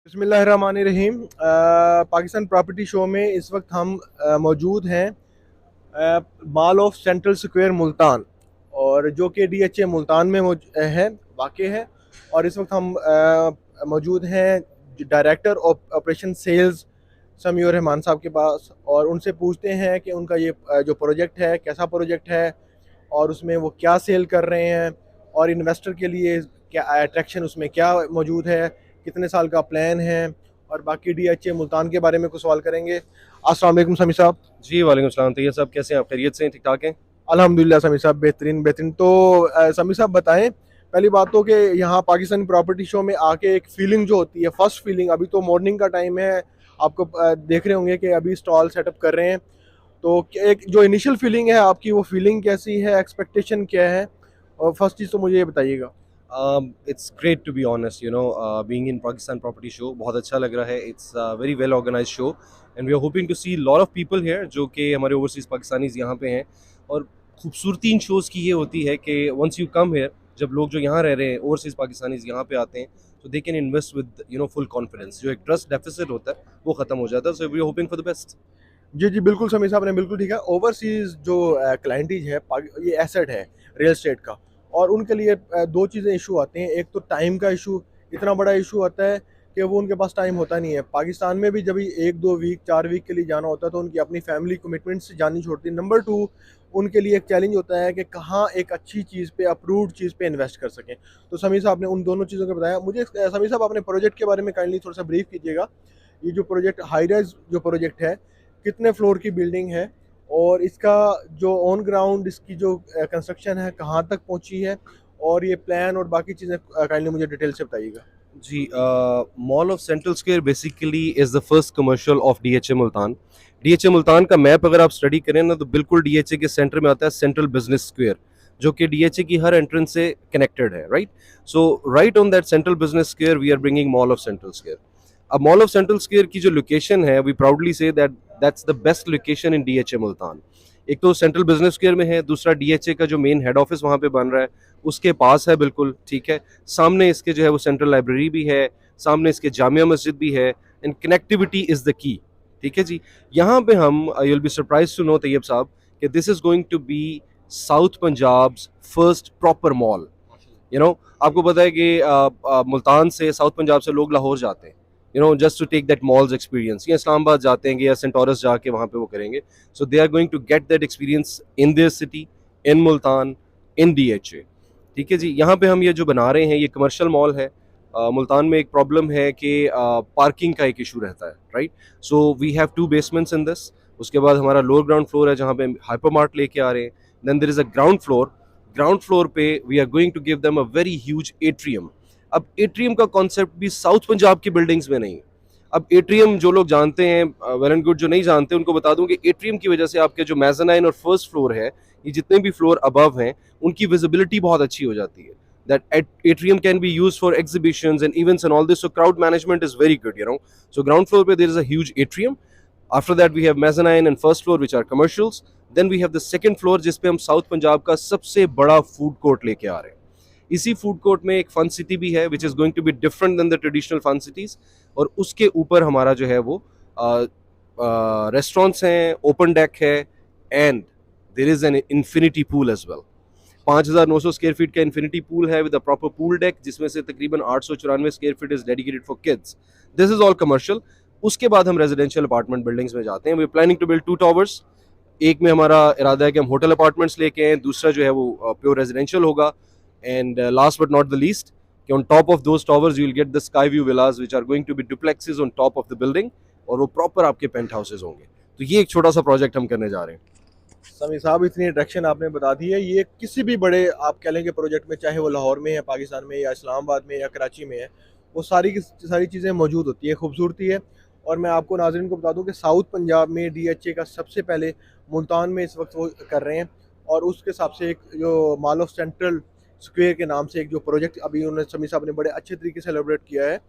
बिस्मिल्लाहिर्रहमानिर्रहीम। Pakistan property show में इस वक्त हम मौजूद हैं mall of central square Multan, और जो कि डीएचए मुल्तान में है, वाक़ है। और इस वक्त हम मौजूद हैं director of operation sales Samiur Rahman साहब के पास, और उनसे पूछते हैं कि उनका ये जो प्रोजेक्ट है कैसा प्रोजेक्ट है, और उसमें वो क्या सेल कर रहे हैं, और इन्वेस्टर के लिए क्या अट्रैक्शन उसमें क्या मौजूद है, कितने साल का प्लान है, और बाकी डीएचए मुल्तान के बारे में कुछ सवाल करेंगे। अस्सलाम वालेकुम समी साहब। जी वालेकुम सलाम। तो ये सब कैसे हैं आप? खैरियत से हैं? ठीक ठाक हैं? अल्हम्दुलिल्लाह समी साहब, बेहतरीन बेहतरीन। तो समी साहब बताएं, पहली बात तो कि यहाँ पाकिस्तान प्रॉपर्टी शो में आके एक फीलिंग जो होती है, फर्स्ट फीलिंग, अभी तो मॉर्निंग का टाइम है, आपको देख रहे होंगे कि अभी स्टॉल सेटअप कर रहे हैं, तो एक जो इनिशियल फीलिंग है आपकी, वो फीलिंग कैसी है, एक्सपेक्टेशन क्या है, और फर्स्ट चीज़ तो मुझे ये बताइएगा। It's great to be honest, being in Pakistan property show बहुत अच्छा लग रहा है। It's very well organise show and we are hoping to see lot of people here जो कि हमारे ओवरसीज पाकिस्तानीज यहाँ पे हैं। और खूबसूरती इन शोज़ की ये होती है कि वंस यू कम हियर, जब लोग जो यहाँ रह रहे हैं ओवरसीज पाकिस्तानीज यहाँ पे आते हैं, तो they can invest with full confidence. जो एक ट्रस्ट डेफिसिट होता है वो ख़त्म हो जाता है। So we are hoping for the best. जी जी, बिल्कुल समी साहब ने बिल्कुल ठीक है। ओवरसीज़ जो क्लाइंटेज है, ये एसेट है रियल एस्टेट का, और उनके लिए दो चीज़ें इशू आते हैं। एक तो टाइम का इशू, इतना बड़ा इशू आता है कि वो उनके पास टाइम होता नहीं है। पाकिस्तान में भी जब एक दो वीक 4 वीक के लिए जाना होता है, तो उनकी अपनी फैमिली कमिटमेंट से जानी छोड़ती है। नंबर टू, उनके लिए एक चैलेंज होता है कि कहाँ एक अच्छी चीज़ पे, अप्रूव्ड चीज़ पे इन्वेस्ट कर सकें। तो समी साहब ने उन दोनों चीज़ों को बताया मुझे। समी साहब, अपने प्रोजेक्ट के बारे में काइंडली थोड़ा सा ब्रीफ कीजिएगा। ये जो प्रोजेक्ट हाई राइज जो प्रोजेक्ट है, कितने फ्लोर की बिल्डिंग है, और इसका जो ऑन ग्राउंड इसकी जो कंस्ट्रक्शन है कहाँ तक पहुंची है, और ये प्लान और बाकी चीज़ें काइंडली मुझे डिटेल से बताइएगा। जी, mall of central square basically is the first commercial of DHA Multan. DHA Multan का मैप अगर आप स्टडी करें ना, तो बिल्कुल डीएचए के सेंटर में आता है सेंट्रल बिजनेस स्क्वायर, जो कि डीएचए की हर एंट्रेंस से कनेक्टेड है, right. So right on that central business square we are bringing mall of central square. अब मॉल ऑफ सेंट्रल स्क्वायर की जो लोकेशन है, we proudly say that that's the best location in DHA Multan. एक तो central business square में है, दूसरा DHA का जो मेन हेड ऑफिस वहाँ पे बन रहा है उसके पास है, बिल्कुल ठीक है। सामने इसके जो है वो सेंट्रल लाइब्रेरी भी है, सामने इसके जामिया मस्जिद भी है, and connectivity is the key. ठीक है जी। यहाँ पे हम, you will be surprise to know Tayyab साहब, कि this is going to be south Punjab first proper mall. आपको पता है कि मुल्तान से, साउथ पंजाब से लोग लाहौर जाते हैं, just to take that malls experience, या इस्लामाबाद जाते हैं या सेंटोरस जाके वहाँ पे वो करेंगे। So they are going to get that experience in their city, in Multan, in DHA. ठीक है जी। यहाँ पे हम ये जो बना रहे हैं ये कमर्शियल मॉल है। मुल्तान में एक प्रॉब्लम है कि पार्किंग का एक इशू रहता है, right. So we have 2 basements in this. उसके बाद हमारा लोअर ग्राउंड फ्लोर है जहाँ पे हाइपर मार्ट लेके आ रहे हैं। Then there is a ground floor. Ground floor पे we are going to give them a very huge atrium. अब एट्रियम का कॉन्सेप्ट भी साउथ पंजाब की बिल्डिंग्स में नहीं है। अब एट्रियम जो लोग जानते हैं वेल एंड गुड, जो नहीं जानते उनको बता दूं कि एट्रियम की वजह से आपके जो मेज़ानाइन और फर्स्ट फ्लोर है, ये जितने भी फ्लोर अबव हैं, उनकी विजिबिलिटी बहुत अच्छी हो जाती है। That atrium can be used for exhibitions and events and all this, so crowd management is very good. So ground floor pe there is a huge atrium. After that we have mezzanine and first floor which are commercials. Then we have the second floor जिस पे हम south Punjab का सबसे बड़ा food court लेके आ रहे हैं। इसी फूड कोर्ट में एक फन सिटी भी है which is going to be different than the traditional fun cities. और उसके ऊपर हमारा जो है वो रेस्टोरेंट्स हैं, ओपन डेक है, and there is an infinity pool as well. 5,900 square feet का इन्फिनिटी पूल है with a proper pool deck, जिसमें से तकरीबन 894 square feet is dedicated for kids. This is all commercial. उसके बाद हम रेजिडेंशियल अपार्टमेंट बिल्डिंग्स में जाते हैं। We are planning to build 2 towers. एक में हमारा इरादा है कि हम होटल अपार्टमेंट्स लेके आए, दूसरा जो है वो प्योर रेजिडेंशियल होगा। And last but not the least, कि on top of those towers you will get the sky view villas which are going to be duplexes on top of the building, और वो proper आपके paint houses होंगे। तो ये एक छोटा सा प्रोजेक्ट हम करने जा रहे हैं। समी साहब, इतनी अट्रैक्शन आपने बता दी है, ये किसी भी बड़े आप कह लेंगे प्रोजेक्ट में, चाहे वो लाहौर में है, पाकिस्तान में, या इस्लामाबाद में, या कराची में है, वो सारी की सारी चीज़ें मौजूद होती है, खूबसूरती है। और मैं आपको नाज़रीन को बता दूं कि साउथ पंजाब में डीएचए का सबसे पहले मुल्तान में इस वक्त वो कर रहे हैं, और उसके हिसाब से एक जो मॉल ऑफ सेंट्रल स्क्वायर के नाम से एक जो प्रोजेक्ट अभी उन्होंने, समी साहब ने बड़े अच्छे तरीके से सेलिब्रेट किया है,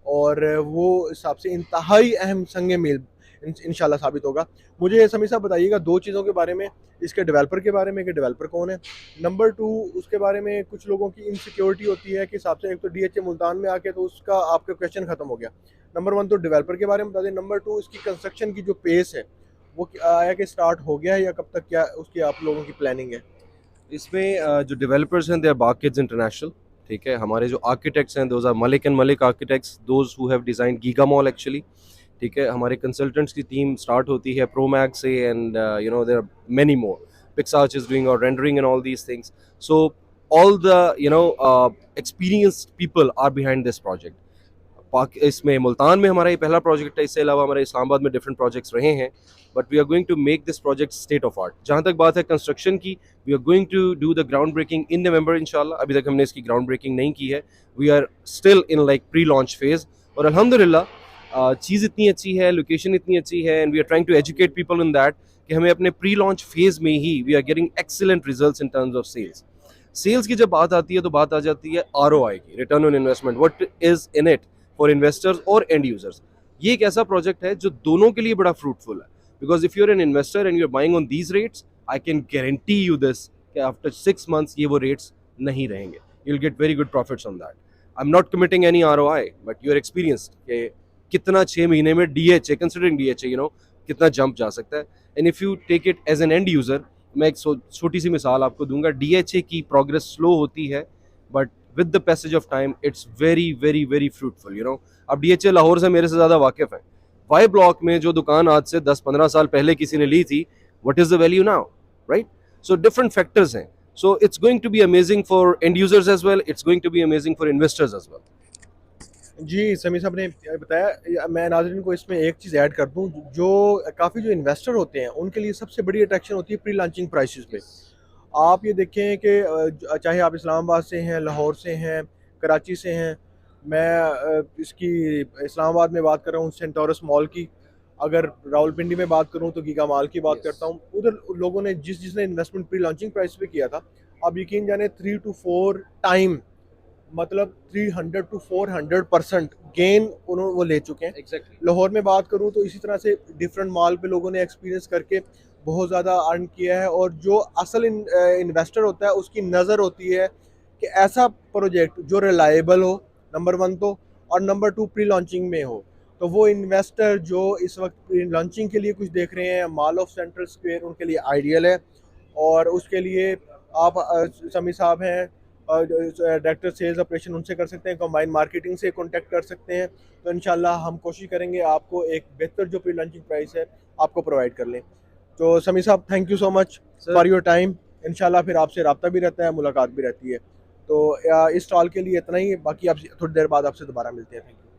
और वो हिसाब से इंतहाई अहम संग मील इंशाल्लाह साबित होगा। मुझे समीर साहब बताइएगा दो चीज़ों के बारे में, इसके डेवलपर के बारे में कि डेवलपर कौन है, नंबर टू उसके बारे में कुछ लोगों की इनसिक्योरिटी होती है कि हिसाब से, एक तो DHA मुल्तान में आके तो उसका आपका क्वेश्चन खत्म हो गया। नंबर वन तो डेवलपर के बारे में बता दें, नंबर टू इसकी कंस्ट्रक्शन की जो पेस है वो आया कि स्टार्ट हो गया है या कब तक, क्या उसकी आप लोगों की प्लानिंग है? इसमें जो डेवलपर्स हैं दे आर बाकिड्स इंटरनेशनल, ठीक है। हमारे जो आर्किटेक्ट्स हैं those are Malik and Malik architects, those who have design Giga Mall actually, ठीक है। हमारे कंसल्टेंट्स की टीम स्टार्ट होती है प्रोमैक से, and you know there are many more, Pixarch is doing और rendering and all these things. So all the experienced people are behind this project. इसमें मुल्तान में हमारा ये पहला प्रोजेक्ट है, इससे अलावा हमारे इस्लामाबाद में डिफरेंट प्रोजेक्ट्स रहे हैं, but we are going to make this project state of art. जहाँ तक बात है कंस्ट्रक्शन की, we are going to do the ground breaking in November इंशाल्लाह। अभी तक हमने इसकी ग्राउंड ब्रेकिंग नहीं की है, we are still in like pre launch phase, और अल्हम्दुलिल्लाह चीज़ इतनी अच्छी है, लोकेशन इतनी अच्छी है, and we are trying to educate people in that कि हमें अपने प्री लॉन्च फेज में ही we are getting excellent results in terms of sales. Sales की जब बात आती है तो बात आ जाती है ROI की, return on investment, what is in it for investors और एंड यूजर्स। ये एक ऐसा प्रोजेक्ट है जो दोनों के लिए बड़ा फ्रूटफुल है, because if you are an investor and you are buying on these rates, I can guarantee you this कि आफ्टर 6 months ये वो रेट्स नहीं रहेंगे, you will get very good profits on that. I am not committing any ROI, but you are experienced कि कितना 6 महीने में DHA, considering DHA, कितना जंप जा सकता है। And if you take it as an and user, मैं एक छोटी सी मिसाल आपको दूंगा। DHA की प्रोग्रेस स्लो होती है, but with the passage of time it's very very very fruitful. अब DHA लाहौर से मेरे से ज़्यादा वाकिफ़ हैं। वाई ब्लॉक में जो दुकान आज से 10-15 साल पहले किसी ने ली थी, what is the value now, right? So different factors हैं। So it's going to be amazing for end users as well, it's going to be amazing for investors as well. जी, समीर साहब ने बताया। मैं नाज़रीन को इसमें एक चीज़ ऐड कर दूं, जो काफ़ी जो इन्वेस्टर होते हैं उनके लिए सबसे बड़ी अट्रैक्शन होती है प्री लॉन्चिंग प्राइसेस पे। आप ये देखें कि चाहे आप इस्लामाबाद से हैं, लाहौर से हैं, कराची से हैं, मैं इसकी इस्लामाबाद में बात कर रहा हूँ सेंटोरस मॉल की, अगर रावलपिंडी में बात करूँ तो गीगा मॉल की बात करता हूँ। उधर लोगों ने जिसने इन्वेस्टमेंट प्री लॉन्चिंग प्राइस पे किया था, आप यकीन जाने 3 to 4 टाइम, मतलब 300 to 400% गेन उन्होंने वो ले चुके हैं। एग्जैक्टली। लाहौर में बात करूं तो इसी तरह से डिफरेंट मॉल पे लोगों ने एक्सपीरियंस करके बहुत ज़्यादा अर्न किया है। और जो असल इन्वेस्टर होता है उसकी नज़र होती है कि ऐसा प्रोजेक्ट जो रिलायबल हो, नंबर वन तो, और नंबर टू प्री लॉन्चिंग में हो। तो वो इन्वेस्टर जो इस वक्त प्री लॉन्चिंग के लिए कुछ देख रहे हैं, मॉल ऑफ सेंट्रल स्क्वायर उनके लिए आइडियल है। और उसके लिए आप समी साहब हैं डायरेक्टर सेल्स ऑपरेशन, उनसे कर सकते हैं, कंबाइन मार्केटिंग से कांटेक्ट कर सकते हैं। तो इंशाल्लाह हम कोशिश करेंगे आपको एक बेहतर जो प्री लॉन्चिंग प्राइस है आपको प्रोवाइड कर लें। तो समी साहब, thank you so much for your time. इंशाल्लाह फिर आपसे रब्ता भी रहता है, मुलाकात भी रहती है। तो इस स्टॉल के लिए इतना ही, बाकी आप थोड़ी देर बाद आपसे दोबारा मिलते हैं। Thank you.